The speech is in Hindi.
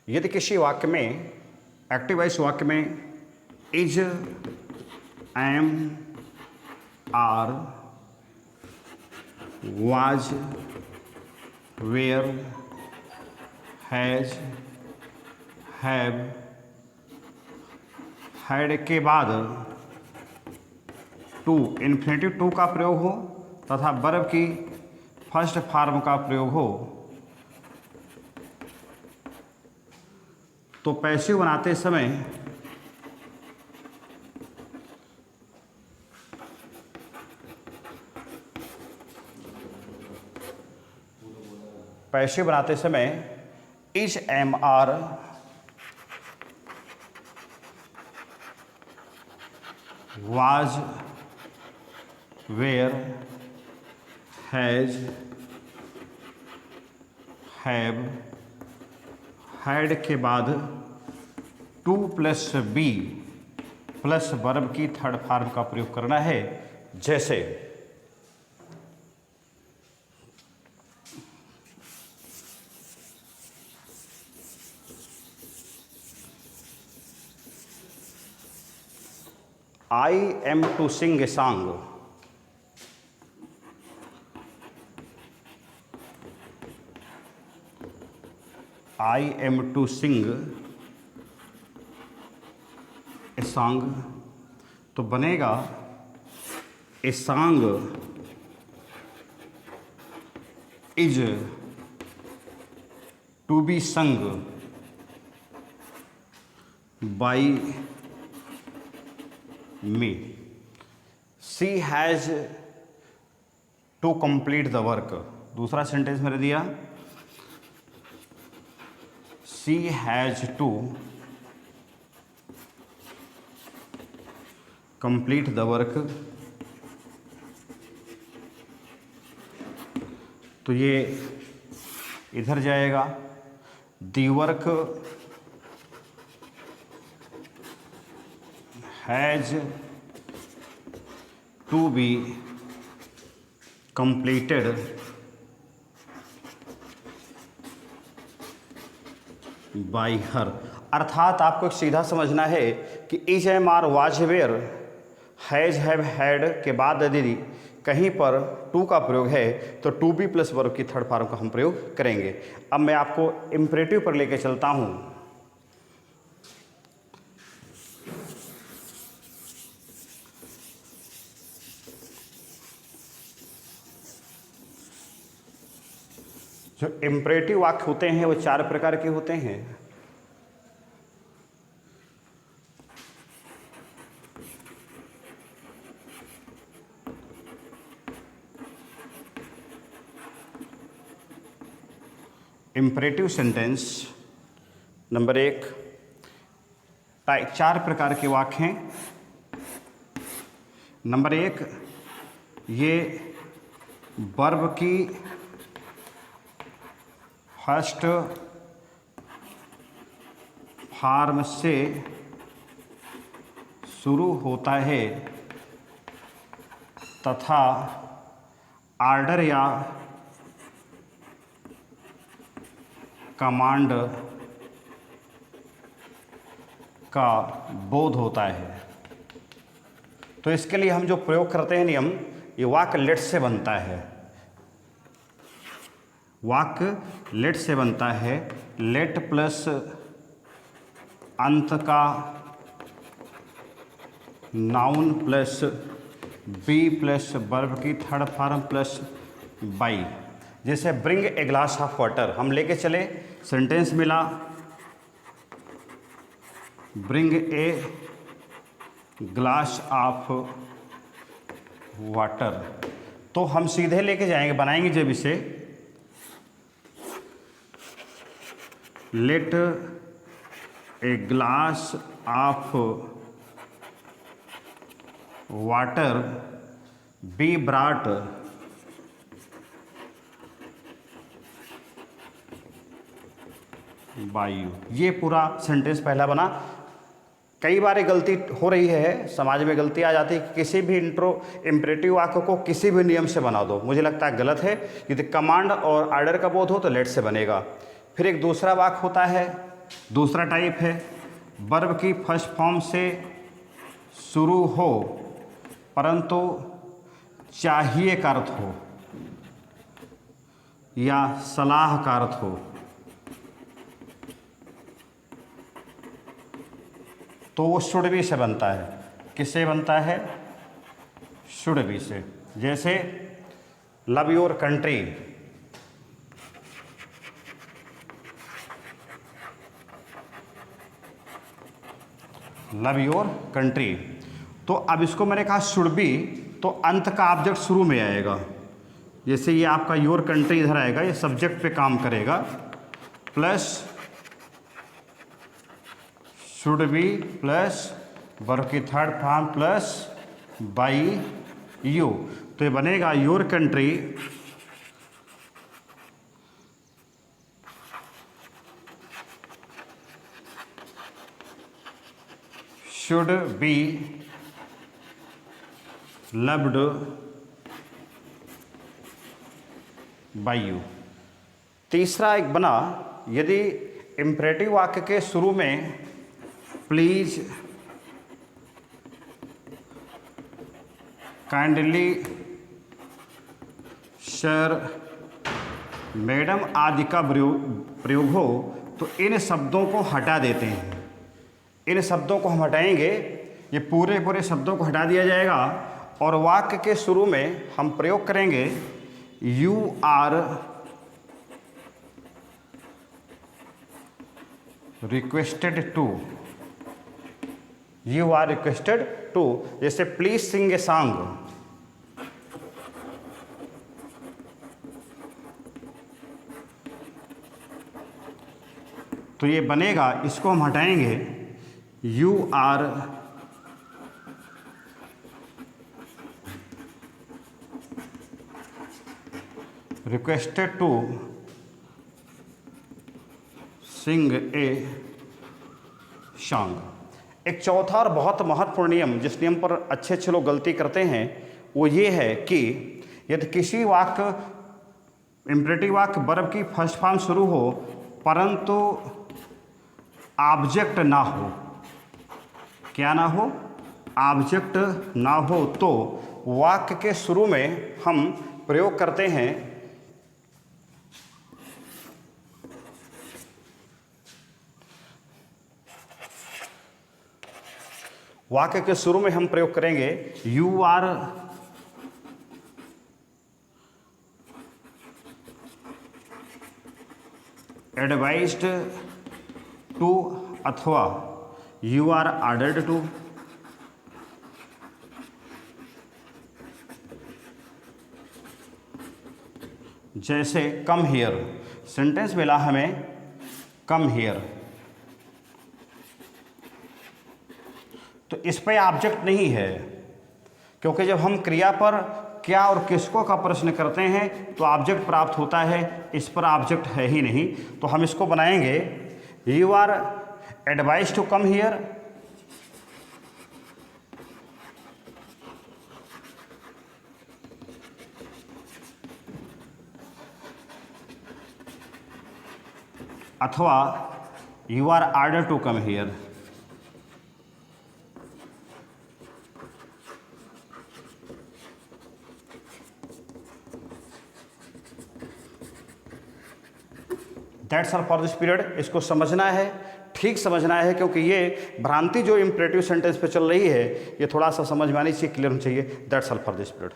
यदि किसी वाक्य में एक्टिव वॉइस वाक्य में is, am, are, was, were, has, have, had के बाद टू, इन्फिनेटिव टू का प्रयोग हो तथा वर्ब की फर्स्ट फॉर्म का प्रयोग हो तो पैसिव बनाते समय is, am, are, was, were, has, have, had के बाद to plus be plus verb की थर्ड फॉर्म का प्रयोग करना है। जैसे I am to sing a song. I am to sing a song तो बनेगा a song is to be sung by me. She has to complete the work. दूसरा सेंटेंस मैंने दिया she has to complete the work. तो ये इधर जाएगा the work has to be completed by her. अर्थात आपको एक सीधा समझना है कि is, am, are, was, were, has, have, had के बाद यदि कहीं पर टू का प्रयोग है तो टू बी प्लस वर्ब की थर्ड फॉर्म का हम प्रयोग करेंगे। अब मैं आपको इम्परेटिव पर लेके चलता हूँ। जो इम्परेटिव वाक्य होते हैं वो चार प्रकार के होते हैं। इम्परेटिव सेंटेंस नंबर एक, चार प्रकार के वाक्य हैं। नंबर एक, ये वर्ब की फर्स्ट फॉर्म से शुरू होता है तथा ऑर्डर या कमांड का बोध होता है। तो इसके लिए हम जो प्रयोग करते हैं नियम, ये वाक्य लेट से बनता है। वाक्य लेट से बनता है। लेट प्लस अंत का noun plus be plus verb की थर्ड फॉर्म प्लस बाई। जैसे bring a glass of water, हम लेके चले, सेंटेंस मिला bring a glass of water, तो हम सीधे लेके जाएंगे, बनाएंगे जब इसे let a glass of water be brought by you. ये पूरा सेंटेंस पहला बना। कई बार गलती हो रही है, समाज में गलती आ जाती है कि किसी भी इम्परेटिव वाक्य को किसी भी नियम से बना दो। मुझे लगता है गलत है। यदि कमांड और ऑर्डर का बोध हो तो लेट से बनेगा। फिर एक दूसरा वाक्य होता है दूसरा टाइप है वर्ब की फर्स्ट फॉर्म से शुरू हो परंतु चाहिए का अर्थ हो या सलाह का अर्थ हो, तो वो शुड बी से बनता है। किससे बनता है? शुड बी से। जैसे love your country, love your country, तो अब इसको मैंने कहा शुड बी, तो अंत का ऑब्जेक्ट शुरू में आएगा। जैसे ये आपका योर कंट्री इधर आएगा, ये सब्जेक्ट पे काम करेगा, plus should be plus verb की third form plus by you, तो ये बनेगा your country should be loved by you. तीसरा एक बना, यदि इम्परेटिव वाक्य के शुरू में प्लीज, काइंडली, सर, मैडम आदि का प्रयोग हो तो इन शब्दों को हटा देते हैं। इन शब्दों को हम हटाएंगे, ये पूरे पूरे शब्दों को हटा दिया जाएगा और वाक्य के शुरू में हम प्रयोग करेंगे you are requested to, you are requested to. जैसे प्लीज सिंग ए सॉन्ग, तो ये बनेगा, इसको हम हटाएंगे you are requested to sing a song. एक चौथा और बहुत महत्वपूर्ण नियम, जिस नियम पर अच्छे अच्छे लोग गलती करते हैं, वो ये है कि यदि किसी वाक्य, इम्परेटिव वाक्य वर्ब की फर्स्ट फॉर्म शुरू हो परंतु ऑब्जेक्ट ना हो, क्या ना हो? ऑब्जेक्ट ना हो, तो वाक्य के शुरू में हम प्रयोग करते हैं वाक्य के शुरू में हम प्रयोग करेंगे यू आर एडवाइज्ड टू अथवा यू आर ऑर्डर्ड टू। जैसे कम हियर, सेंटेंस मिला हमें कम हियर, तो इस पे ऑब्जेक्ट नहीं है, क्योंकि जब हम क्रिया पर क्या और किसको का प्रश्न करते हैं तो ऑब्जेक्ट प्राप्त होता है, इस पर ऑब्जेक्ट है ही नहीं। तो हम इसको बनाएंगे you are advise to come here, अथवा you are order to come here. That's all for this period. इसको समझना है, ठीक समझना है, क्योंकि ये भ्रांति जो इम्परेटिव सेंटेंस पे चल रही है ये थोड़ा सा समझ में आनी चाहिए, क्लियर होनी चाहिए। That's all for this period.